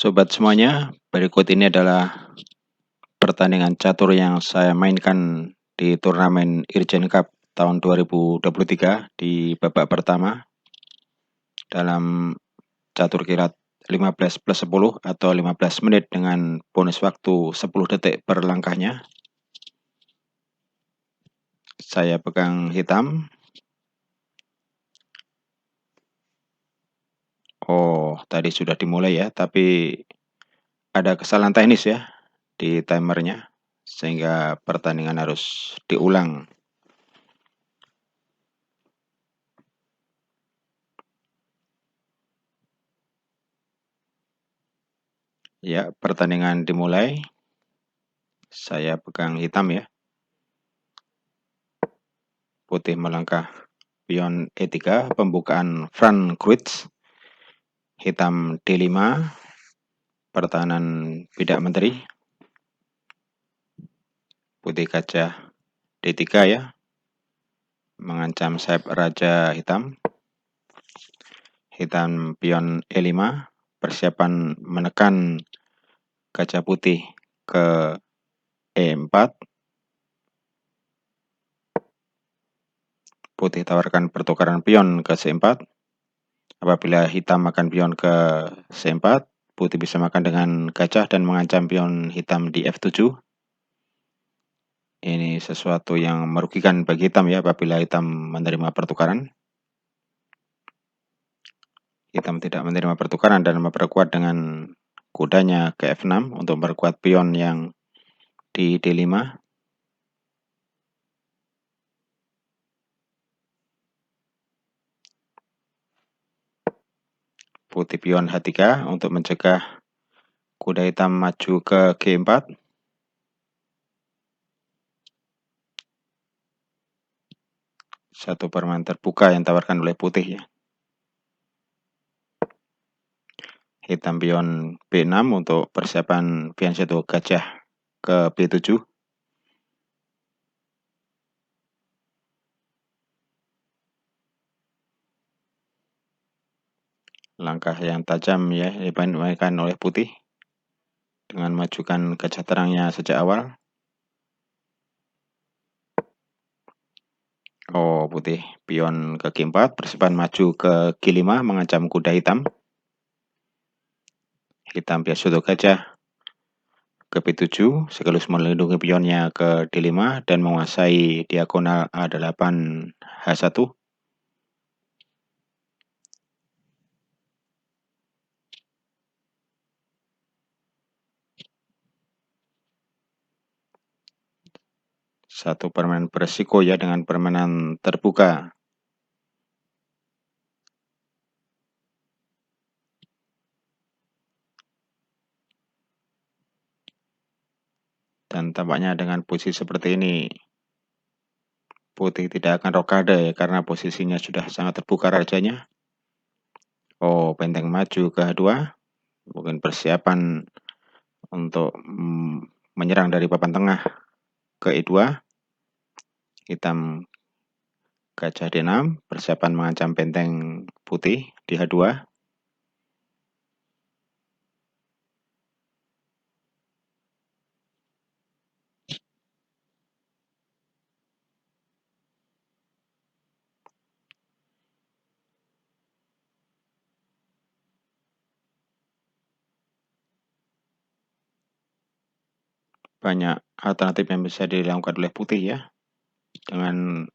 Sobat semuanya, berikut ini adalah pertandingan catur yang saya mainkan di turnamen Irjen Cup tahun 2023 di babak pertama dalam catur kilat 15+10 atau 15 menit dengan bonus waktu 10 detik per langkahnya. Saya pegang hitam. Oh, tadi sudah dimulai ya, tapi ada kesalahan teknis ya di timernya, sehingga pertandingan harus diulang. Ya, pertandingan dimulai. Saya pegang hitam ya. Putih melangkah pion E3, pembukaan front Kreutz. Hitam D5, pertahanan bidak menteri. Putih gajah D3 ya, mengancam sayap raja hitam. Hitam pion E5, persiapan menekan gajah putih ke E4. Putih tawarkan pertukaran pion ke C4. Apabila hitam makan pion ke C4, putih bisa makan dengan gajah dan mengancam pion hitam di F7. Ini sesuatu yang merugikan bagi hitam ya apabila hitam menerima pertukaran. Hitam tidak menerima pertukaran dan memperkuat dengan kudanya ke F6 untuk memperkuat pion yang di D5. Putih pion H3 untuk mencegah kuda hitam maju ke G4. Satu permainan terbuka yang ditawarkan oleh putih ya. Hitam pion B6 untuk persiapan pion 1 gajah ke B7. Langkah yang tajam ya dimainkan oleh putih dengan majukan gajah terangnya sejak awal. Oh, putih pion ke G4, persiapan maju ke G5 mengancam kuda hitam. Hitam pion 1 gajah ke B7 sekaligus melindungi pionnya ke D5 dan menguasai diagonal A8 H1. Satu permainan beresiko ya dengan permainan terbuka. Dan tampaknya dengan posisi seperti ini putih tidak akan rokade ya, karena posisinya sudah sangat terbuka rajanya. Oh, benteng maju ke H2. Mungkin persiapan untuk menyerang dari papan tengah ke E2. Hitam gajah D6, persiapan mengancam benteng putih di H2. Banyak alternatif yang bisa dilakukan oleh putih ya, dengan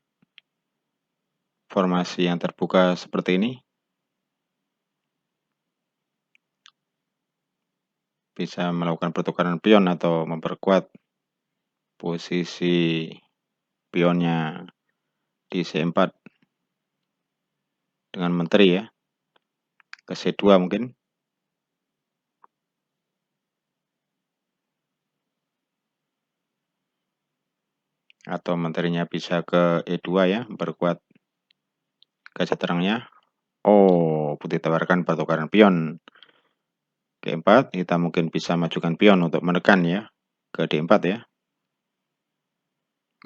formasi yang terbuka seperti ini. Bisa melakukan pertukaran pion atau memperkuat posisi pionnya di C4 dengan menteri ya, ke C2 mungkin. Atau menterinya bisa ke E2 ya, memperkuat gajah terangnya. Oh, putih tawarkan pertukaran pion G4. Kita mungkin bisa majukan pion untuk menekan ya ke D4 ya,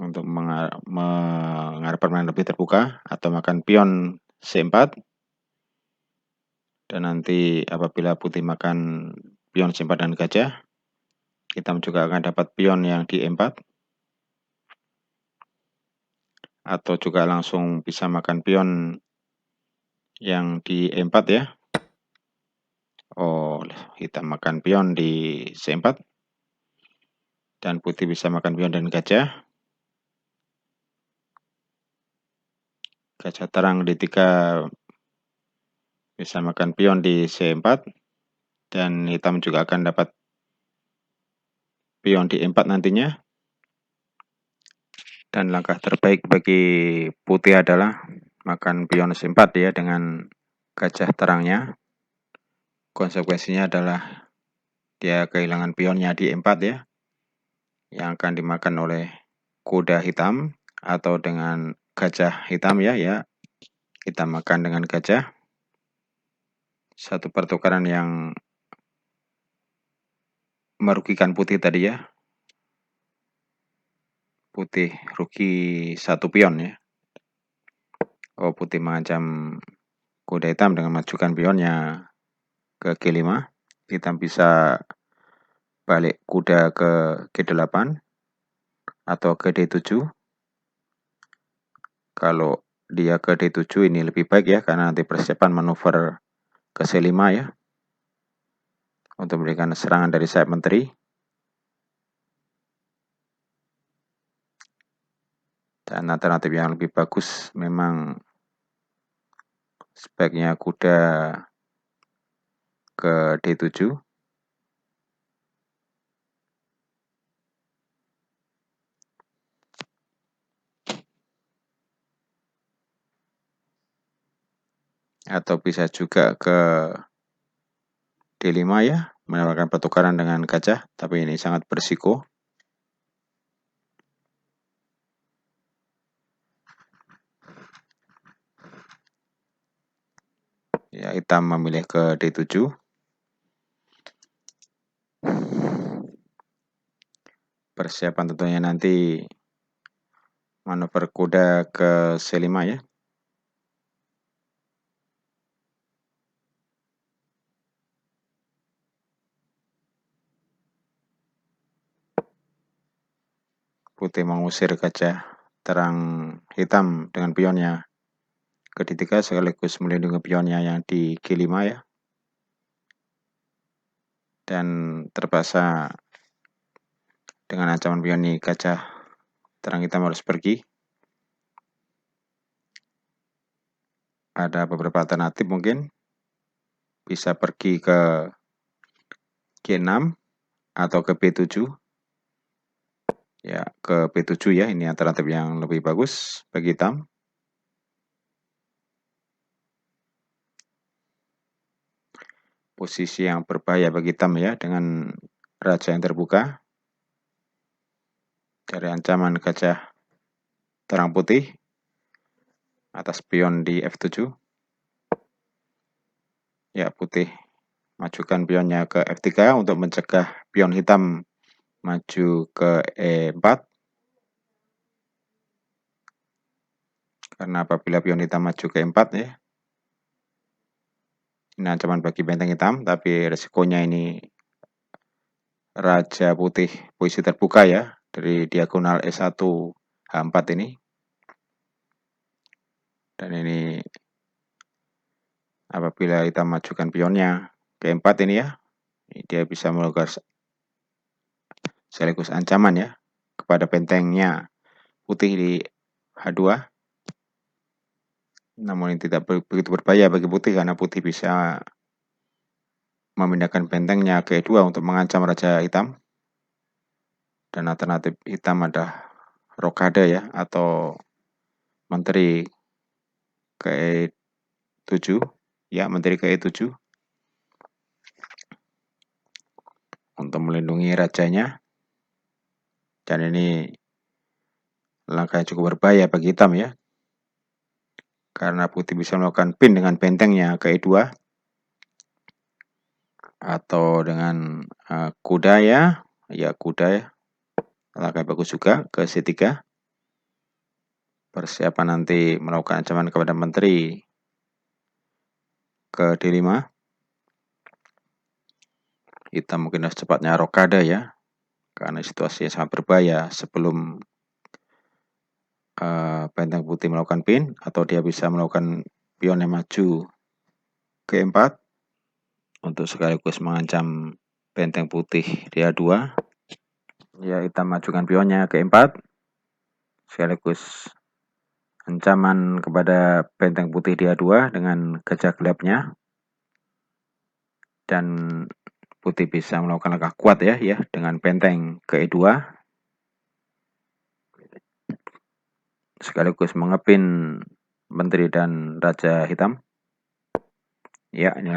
untuk mengarah permainan lebih terbuka, atau makan pion C4. Dan nanti apabila putih makan pion C4 dan gajah. Hitam juga akan dapat pion yang di E4. Atau juga langsung bisa makan pion yang di E4 ya. Oh, hitam makan pion di C4. Dan putih bisa makan pion dan gajah. Gajah terang D3 bisa makan pion di C4. Dan hitam juga akan dapat pion di E4 nantinya. Dan langkah terbaik bagi putih adalah makan pion C4 ya dengan gajah terangnya. Konsekuensinya adalah dia kehilangan pionnya di E4 ya, yang akan dimakan oleh kuda hitam atau dengan gajah hitam ya. Hitam makan dengan gajah. Satu pertukaran yang merugikan putih tadi ya. Putih rugi 1 pion ya. Oh, putih mengancam kuda hitam dengan majukan pionnya ke G5. Hitam bisa balik kuda ke G8 atau ke D7. Kalau dia ke D7 ini lebih baik ya, karena nanti persiapan manuver ke C5 ya, untuk memberikan serangan dari sayap menteri. Dan alternatif yang lebih bagus memang sebaiknya kuda ke D7. Atau bisa juga ke D5 ya, menawarkan pertukaran dengan gajah, tapi ini sangat berisiko. Ya, hitam memilih ke D7. Persiapan tentunya nanti manuver kuda ke C5 ya. Putih mengusir gajah terang hitam dengan pionnya ke D3 sekaligus melindungi pionnya yang di G5 ya. Dan terpaksa dengan ancaman pion ini gajah terang hitam harus pergi. Ada beberapa alternatif mungkin. Bisa pergi ke G6 atau ke B7. Ya, ke B7 ya, ini alternatif yang lebih bagus bagi hitam. Posisi yang berbahaya bagi hitam ya, dengan raja yang terbuka dari ancaman gajah terang putih atas pion di F7. Ya, putih majukan pionnya ke F3 untuk mencegah pion hitam maju ke E4. Karena apabila pion hitam maju ke E4 ya, ini ancaman bagi benteng hitam, tapi resikonya ini raja putih posisi terbuka ya, dari diagonal E1 H4 ini. Dan ini apabila hitam majukan pionnya ke E4 ini ya, dia bisa melakukan sekaligus ancaman ya kepada bentengnya putih di H2. Namun ini tidak begitu berbahaya bagi putih karena putih bisa memindahkan bentengnya ke E2 untuk mengancam raja hitam. Dan alternatif hitam ada rokade ya, atau menteri ke E7 ya, menteri ke E7 untuk melindungi rajanya. Dan ini langkah yang cukup berbahaya bagi hitam ya, karena putih bisa melakukan pin dengan bentengnya ke E2 atau dengan kuda ya, kuda ya. Langkah bagus juga ke C3. Persiapan nanti melakukan ancaman kepada menteri ke D5. hitam mungkin harus cepatnya rokade ya, karena situasinya sangat berbahaya sebelum benteng putih melakukan pin, atau dia bisa melakukan pion yang maju ke 4 untuk sekaligus mengancam benteng putih di A2. Ya, hitam majukan pionnya ke 4 sekaligus ancaman kepada benteng putih di A2 dengan gajah gelapnya, dan putih bisa melakukan langkah kuat ya dengan benteng ke E2 sekaligus mengepin menteri dan raja hitam. Ya, ini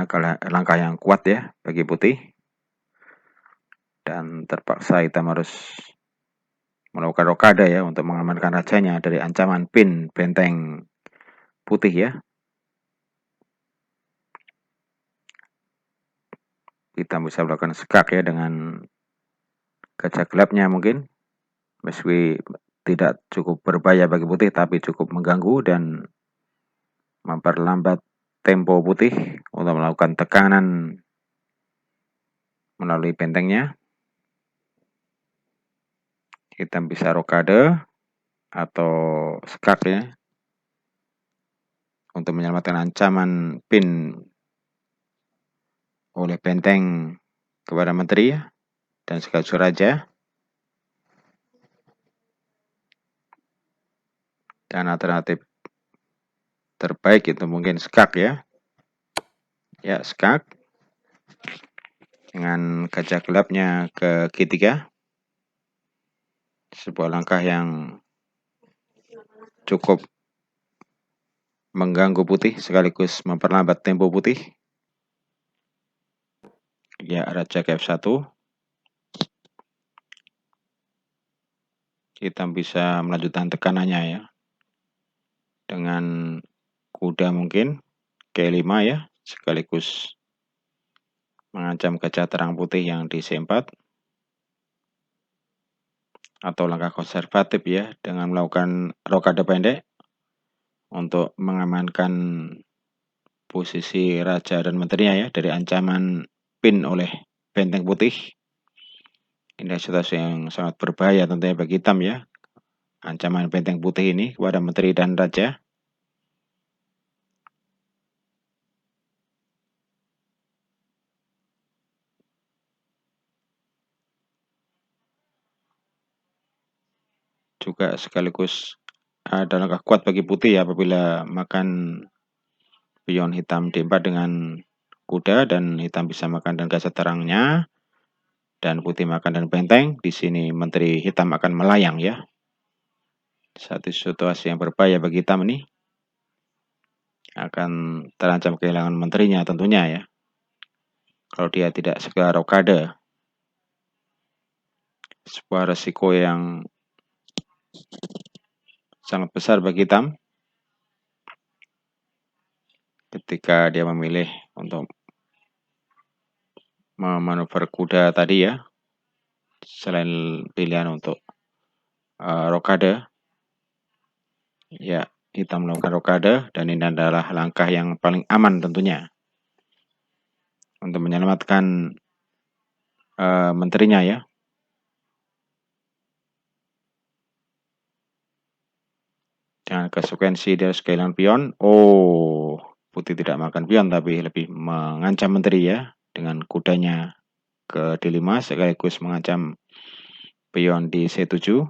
langkah yang kuat ya bagi putih, dan terpaksa hitam harus melakukan rokade ya untuk mengamankan rajanya dari ancaman pin benteng putih ya. Hitam bisa melakukan skak ya dengan gajah gelapnya mungkin, meski tidak cukup berbahaya bagi putih tapi cukup mengganggu dan memperlambat tempo putih untuk melakukan tekanan melalui bentengnya. Hitam bisa rokade atau skak ya untuk menyelamatkan ancaman pin oleh benteng kepada menteri dan sekaligus raja. Dan alternatif terbaik itu mungkin skak ya. Ya, skak dengan gajah gelapnya ke G3. Sebuah langkah yang cukup mengganggu putih sekaligus memperlambat tempo putih. Ya, raja ke F1. Hitam bisa melanjutkan tekanannya ya dengan kuda mungkin ke 5 ya, sekaligus mengancam gajah terang putih yang di C4, atau langkah konservatif ya dengan melakukan rokade pendek untuk mengamankan posisi raja dan menterinya ya dari ancaman pin oleh benteng putih. Ini situasi yang sangat berbahaya tentunya bagi hitam ya, ancaman benteng putih ini kepada menteri dan raja. Juga sekaligus ada langkah kuat bagi putih ya apabila makan pion hitam D4 dengan kuda, dan hitam bisa makan dan gajah terangnya, dan putih makan dan benteng. Di sini menteri hitam akan melayang ya. Satu situasi yang berbahaya bagi hitam ini, akan terancam kehilangan menterinya tentunya ya kalau dia tidak segera rokade. Sebuah resiko yang sangat besar bagi hitam ketika dia memilih untuk memanuver kuda tadi ya, selain pilihan untuk rokade. Ya, hitam melakukan rokade, dan ini adalah langkah yang paling aman tentunya untuk menyelamatkan menterinya ya. Dengan konsekuensi dia harus kehilangan pion. Oh, putih tidak makan pion tapi lebih mengancam menteri ya dengan kudanya ke D5 sekaligus mengancam pion di C7.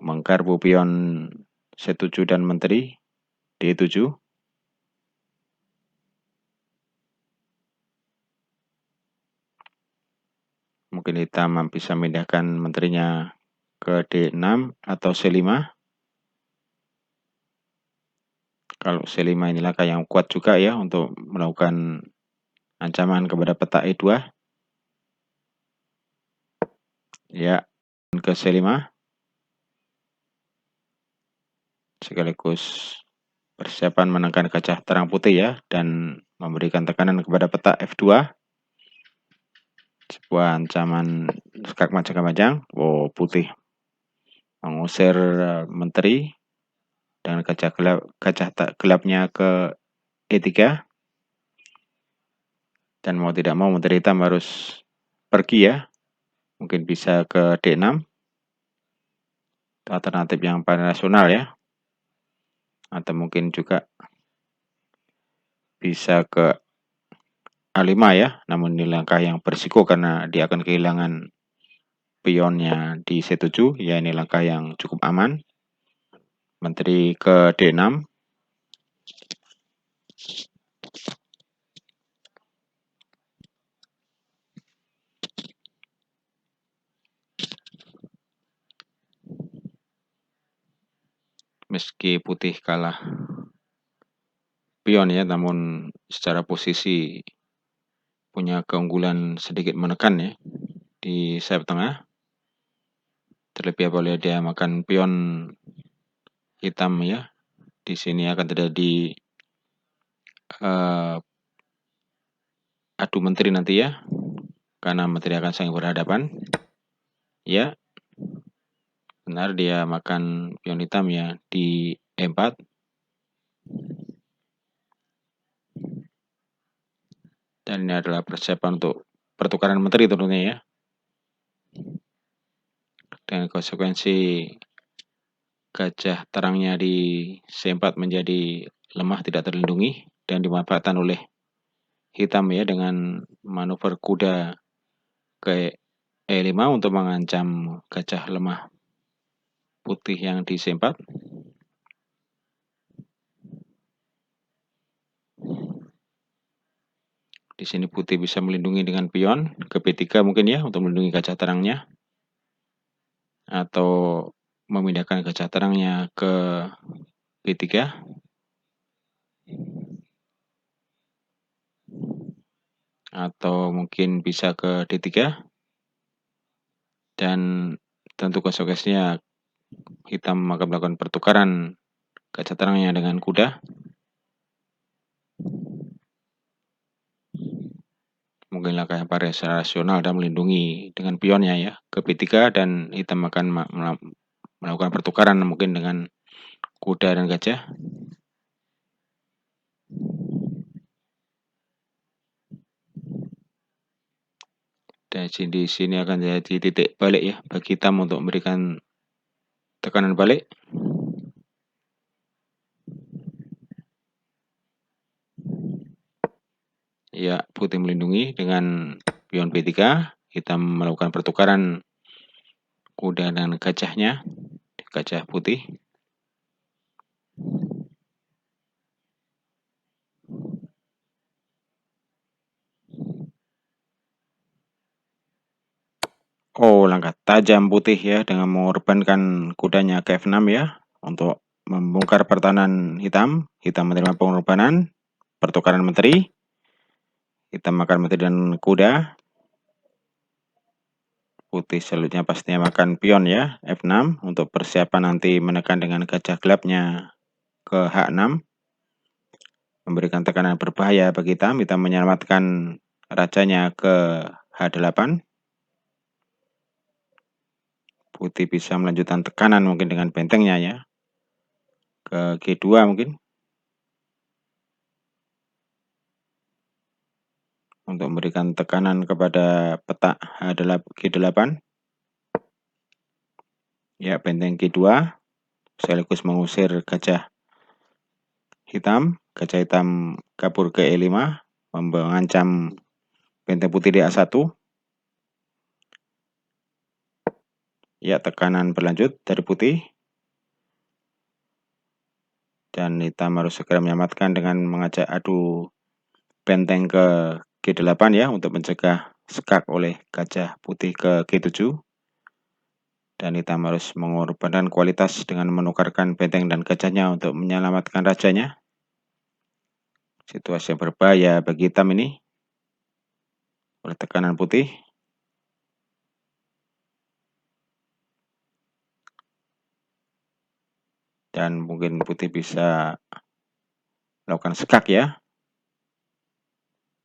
Menggarpu pion C7 dan menteri D7. Mungkin hitam bisa memindahkan menterinya ke D6 atau C5. Kalau C5 ini langkah yang kuat juga ya untuk melakukan ancaman kepada peta E2. Ya, ke C5. Sekaligus persiapan menekan gajah terang putih ya, dan memberikan tekanan kepada peta F2. Sebuah ancaman skak majang-majang. Oh, putih mengusir menteri dan gajah gelapnya ke E3. Dan mau tidak mau menteri hitam harus pergi ya. Mungkin bisa ke D6. Alternatif yang paling rasional ya. Atau mungkin juga bisa ke A5 ya. Namun ini langkah yang berisiko karena dia akan kehilangan pionnya di C7. Ya ini langkah yang cukup aman. Menteri ke D6. Meski putih kalah pion ya, namun secara posisi punya keunggulan sedikit menekan ya di sayap tengah. Terlebih apabila dia makan pion hitam ya, di sini akan terjadi adu menteri nanti ya, karena menteri akan saling berhadapan. Ya, benar dia makan pion hitam ya di E4. Dan ini adalah persiapan untuk pertukaran menteri tentunya ya. Dengan konsekuensi gajah terangnya di C4 menjadi lemah tidak terlindungi dan dimanfaatkan oleh hitam ya dengan manuver kuda ke E5 untuk mengancam gajah lemah putih yang di C4. Di sini putih bisa melindungi dengan pion ke B3 mungkin ya untuk melindungi gajah terangnya. Atau memindahkan gajah terangnya ke B3. Atau mungkin bisa ke D3. Dan tentu konsekuensinya hitam akan melakukan pertukaran gajah terangnya dengan kuda. Mungkin langkah yang paling rasional dan melindungi dengan pionnya ya ke B3 dan hitam akan melakukan pertukaran mungkin dengan kuda dan gajah. Dan di sini akan jadi titik balik ya bagi hitam untuk memberikan tekanan balik. Ya, putih melindungi dengan pion B3, hitam melakukan pertukaran kuda dan gajahnya, gajah putih. Oh, langkah tajam putih ya dengan mengorbankan kudanya ke F6 ya untuk membongkar pertahanan hitam. Hitam menerima pengorbanan, pertukaran menteri. Hitam makan menteri dan kuda. Putih selanjutnya pastinya makan pion ya, F6 untuk persiapan nanti menekan dengan gajah gelapnya ke H6. Memberikan tekanan berbahaya bagi hitam. Hitam menyelamatkan rajanya ke H8. Putih bisa melanjutkan tekanan mungkin dengan bentengnya ya. Ke G2 mungkin. Untuk memberikan tekanan kepada petak G8. Ya, benteng G2. Sekaligus mengusir gajah hitam. Gajah hitam kabur ke E5. Mengancam benteng putih di A1. Ya, tekanan berlanjut dari putih. Dan hitam harus segera menyelamatkan dengan mengajak adu benteng ke G8 ya untuk mencegah skak oleh gajah putih ke G7. Dan hitam harus mengorbankan kualitas dengan menukarkan benteng dan gajahnya untuk menyelamatkan rajanya. Situasi yang berbahaya bagi hitam ini oleh tekanan putih. Dan mungkin putih bisa melakukan skak ya.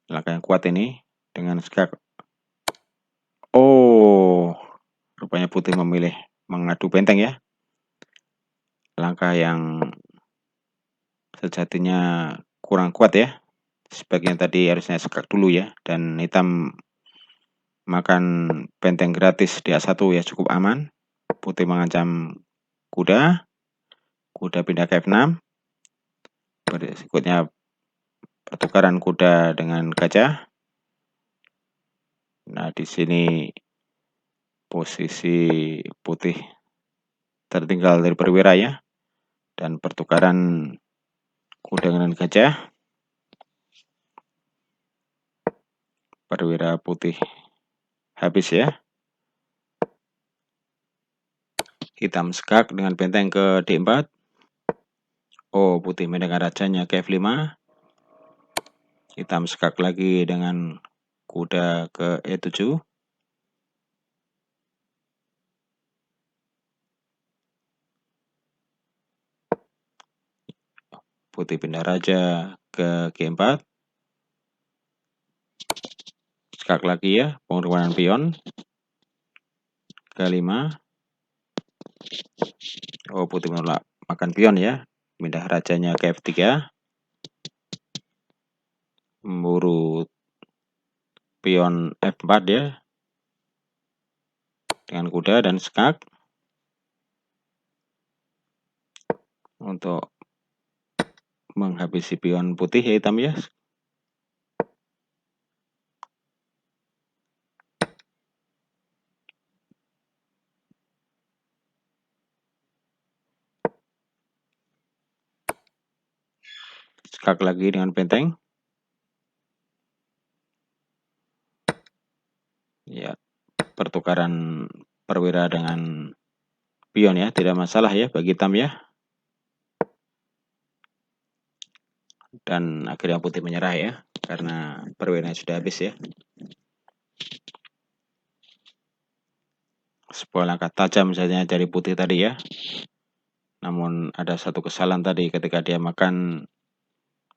Langkah yang kuat ini dengan skak. Oh, rupanya putih memilih mengadu benteng ya. Langkah yang sejatinya kurang kuat ya. sebaiknya tadi harusnya skak dulu ya, dan hitam makan benteng gratis di A1 ya, cukup aman. Putih mengancam kuda, kuda pindah ke F6. Berikutnya pertukaran kuda dengan gajah. Nah, di sini posisi putih tertinggal dari perwira ya, dan pertukaran kuda dengan gajah. Perwira putih habis ya. Hitam skak dengan benteng ke D4. Oh, putih mendengar rajanya ke F5. Hitam skak lagi dengan kuda ke E7. Putih pindah raja ke G4. Skak lagi ya, pengorbanan pion. Ke5. Oh, putih menolak makan pion ya. Pindah rajanya ke F3. Memburu pion F4 ya. Dengan kuda dan skak. Untuk menghabisi pion putih ya, hitam ya. Skak lagi dengan benteng. Ya, pertukaran perwira dengan pion ya, tidak masalah ya bagi hitam ya. Dan akhirnya putih menyerah ya, karena perwiranya sudah habis ya. Sebuah langkah tajam saja dari putih tadi ya. Namun ada satu kesalahan tadi ketika dia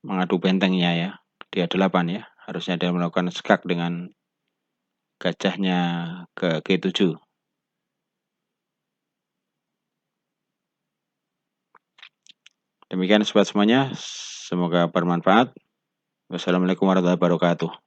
mengadu bentengnya ya. Dia 8 ya. Harusnya dia melakukan skak dengan gajahnya ke G7. Demikian sobat semuanya. Semoga bermanfaat. Wassalamualaikum warahmatullahi wabarakatuh.